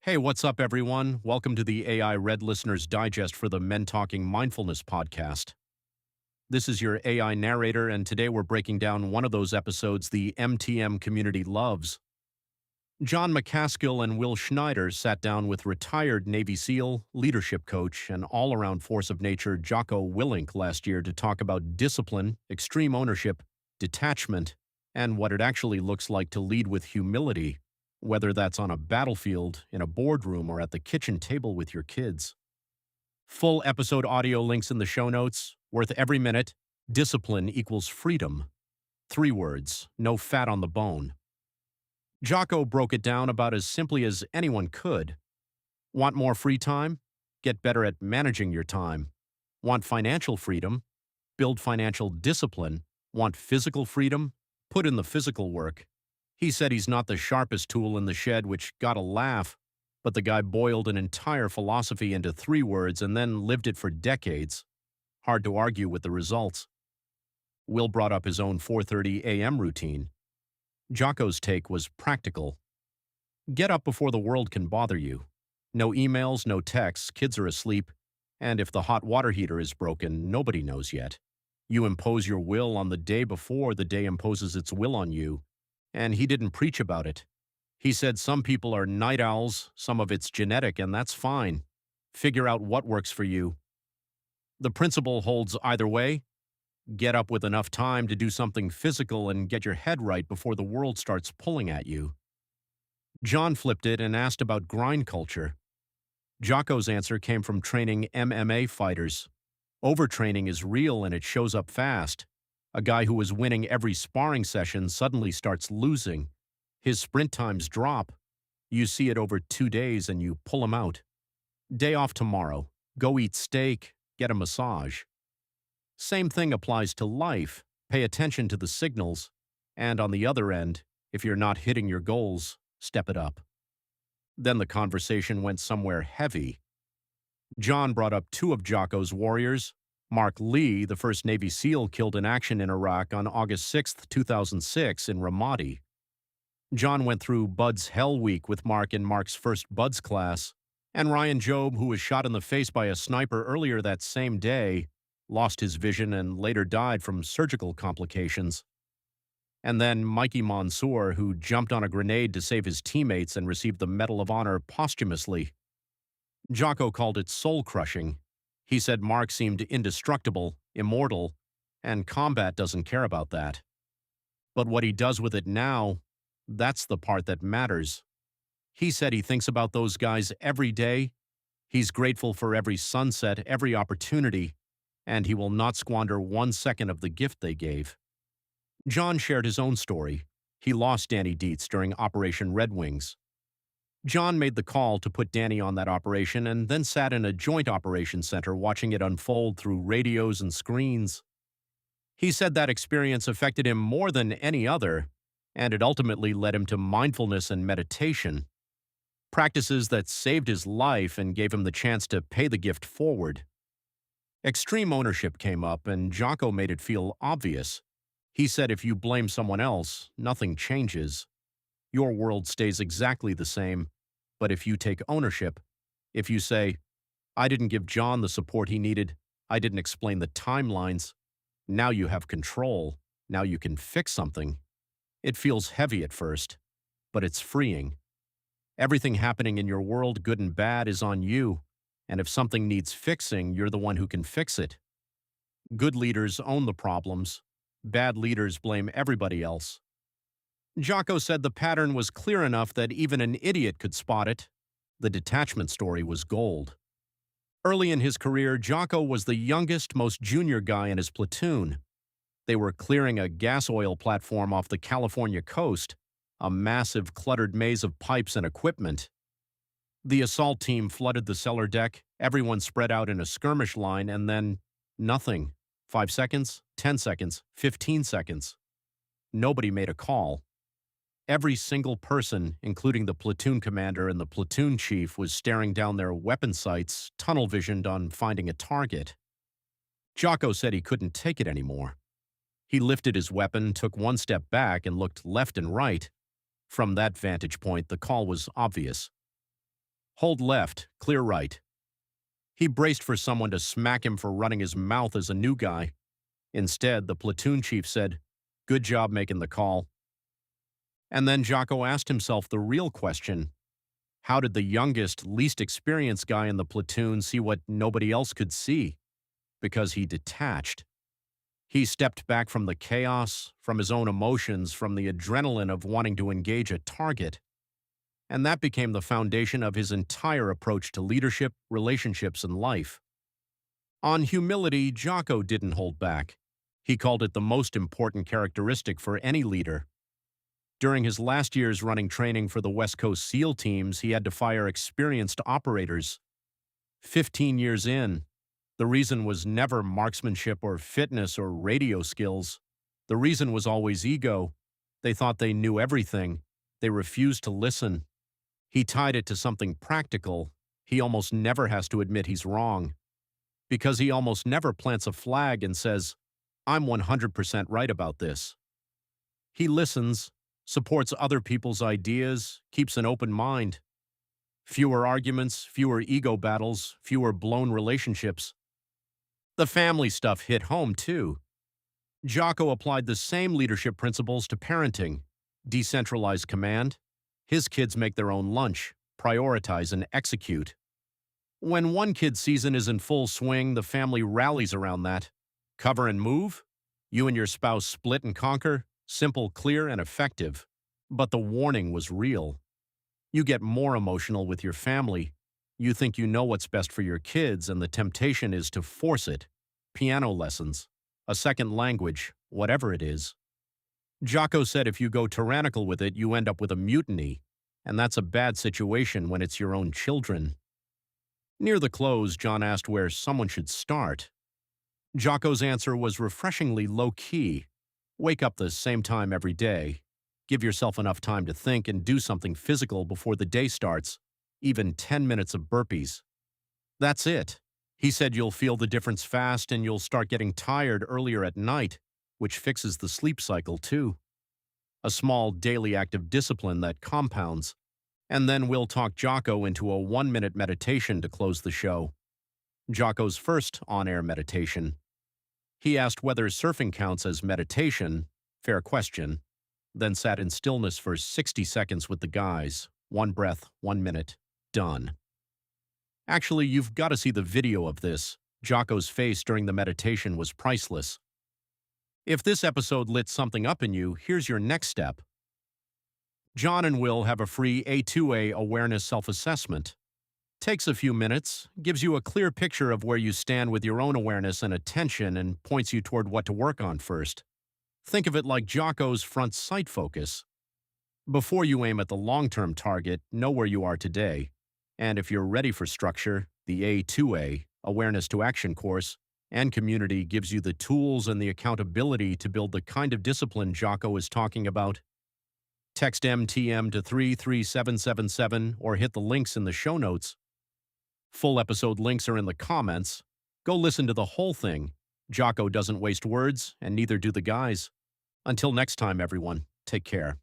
Hey, what's up, everyone? Welcome to the AI Red Listeners Digest for the Men Talking Mindfulness podcast. This is your AI narrator, and today we're breaking down one of those episodes the MTM community loves. John McCaskill and Will Schneider sat down with retired Navy SEAL, leadership coach, and all around force of nature Jocko Willink last year to talk about discipline, extreme ownership, detachment, and what it actually looks like to lead with humility, whether that's on a battlefield, in a boardroom, or at the kitchen table with your kids. Full episode audio links in the show notes, worth every minute. Discipline equals freedom. 3 words, no fat on the bone. Jocko broke it down about as simply as anyone could. Want more free time? Get better at managing your time. Want financial freedom? Build financial discipline. Want physical freedom? Put in the physical work. He said he's not the sharpest tool in the shed, which got a laugh, but the guy boiled an entire philosophy into 3 words and then lived it for decades. Hard to argue with the results. Will brought up his own 4:30 a.m. routine. Jocko's take was practical. Get up before the world can bother you. No emails, no texts, kids are asleep, and if the hot water heater is broken, nobody knows yet. You impose your will on the day before the day imposes its will on you, and he didn't preach about it. He said some people are night owls, some of it's genetic, and that's fine. Figure out what works for you. The principle holds either way. Get up with enough time to do something physical and get your head right before the world starts pulling at you. John flipped it and asked about grind culture. Jocko's answer came from training MMA fighters. Overtraining is real and it shows up fast. A guy who was winning every sparring session suddenly starts losing. His sprint times drop. You see it over 2 days and you pull him out. Day off tomorrow. Go eat steak. Get a massage. Same thing applies to life. Pay attention to the signals. And on the other end, if you're not hitting your goals, step it up. Then the conversation went somewhere heavy. John brought up 2 of Jocko's warriors. Mark Lee, the first Navy SEAL killed in action in Iraq on August 6, 2006 in Ramadi. John went through Bud's Hell Week with Mark in Mark's first Bud's class, and Ryan Job, who was shot in the face by a sniper earlier that same day, lost his vision and later died from surgical complications. And then Mikey Mansour, who jumped on a grenade to save his teammates and received the Medal of Honor posthumously. Jocko called it soul-crushing. He said Mark seemed indestructible, immortal, and combat doesn't care about that. But what he does with it now, that's the part that matters. He said he thinks about those guys every day. He's grateful for every sunset, every opportunity, and he will not squander 1 second of the gift they gave. John shared his own story. He lost Danny Dietz during Operation Red Wings. John made the call to put Danny on that operation and then sat in a joint operations center watching it unfold through radios and screens. He said that experience affected him more than any other, and it ultimately led him to mindfulness and meditation, practices that saved his life and gave him the chance to pay the gift forward. Extreme ownership came up, and Jocko made it feel obvious. He said if you blame someone else, nothing changes. Your world stays exactly the same, but if you take ownership, if you say, I didn't give John the support he needed, I didn't explain the timelines, now you have control, now you can fix something. It feels heavy at first, but it's freeing. Everything happening in your world, good and bad, is on you, and if something needs fixing, you're the one who can fix it. Good leaders own the problems. Bad leaders blame everybody else. Jocko said the pattern was clear enough that even an idiot could spot it. The detachment story was gold. Early in his career, Jocko was the youngest, most junior guy in his platoon. They were clearing a gas oil platform off the California coast, a massive cluttered maze of pipes and equipment. The assault team flooded the cellar deck, everyone spread out in a skirmish line, and then nothing. 5 seconds, 10 seconds, 15 seconds. Nobody made a call. Every single person, including the platoon commander and the platoon chief, was staring down their weapon sights, tunnel-visioned on finding a target. Jocko said he couldn't take it anymore. He lifted his weapon, took 1 step back, and looked left and right. From that vantage point, the call was obvious. Hold left, clear right. He braced for someone to smack him for running his mouth as a new guy. Instead, the platoon chief said, "Good job making the call." And then Jocko asked himself the real question: how did the youngest, least experienced guy in the platoon see what nobody else could see? Because he detached. He stepped back from the chaos, from his own emotions, from the adrenaline of wanting to engage a target. And that became the foundation of his entire approach to leadership, relationships, and life. On humility, Jocko didn't hold back. He called it the most important characteristic for any leader. During his last years running training for the West Coast SEAL teams, he had to fire experienced operators. 15 years in, the reason was never marksmanship or fitness or radio skills. The reason was always ego. They thought they knew everything. They refused to listen. He tied it to something practical. He almost never has to admit he's wrong. Because he almost never plants a flag and says, "I'm 100% right about this." He listens, supports other people's ideas, keeps an open mind. Fewer arguments, fewer ego battles, fewer blown relationships. The family stuff hit home, too. Jocko applied the same leadership principles to parenting. Decentralized command. His kids make their own lunch, prioritize, and execute. When one kid's season is in full swing, the family rallies around that. Cover and move. You and your spouse split and conquer. Simple, clear, and effective. But the warning was real. You get more emotional with your family. You think you know what's best for your kids, and the temptation is to force it. Piano lessons, a second language, whatever it is. Jocko said if you go tyrannical with it, you end up with a mutiny, and that's a bad situation when it's your own children. Near the close, John asked where someone should start. Jocko's answer was refreshingly low-key. Wake up the same time every day. Give yourself enough time to think and do something physical before the day starts, even 10 minutes of burpees. That's it. He said you'll feel the difference fast and you'll start getting tired earlier at night, which fixes the sleep cycle too. A small daily act of discipline that compounds. And then we'll talk Jocko into a 1-minute meditation to close the show. Jocko's first on-air meditation. He asked whether surfing counts as meditation, fair question, then sat in stillness for 60 seconds with the guys. 1 breath, 1 minute, done. Actually, you've got to see the video of this. Jocko's face during the meditation was priceless. If this episode lit something up in you, here's your next step. John and Will have a free A2A awareness self-assessment. Takes a few minutes, gives you a clear picture of where you stand with your own awareness and attention, and points you toward what to work on first. Think of it like Jocko's front sight focus. Before you aim at the long-term target, know where you are today. And if you're ready for structure, the A2A, Awareness to Action course, and community gives you the tools and the accountability to build the kind of discipline Jocko is talking about. Text MTM to 33777 or hit the links in the show notes. Full episode links are in the comments. Go listen to the whole thing. Jocko doesn't waste words, and neither do the guys. Until next time, everyone, take care.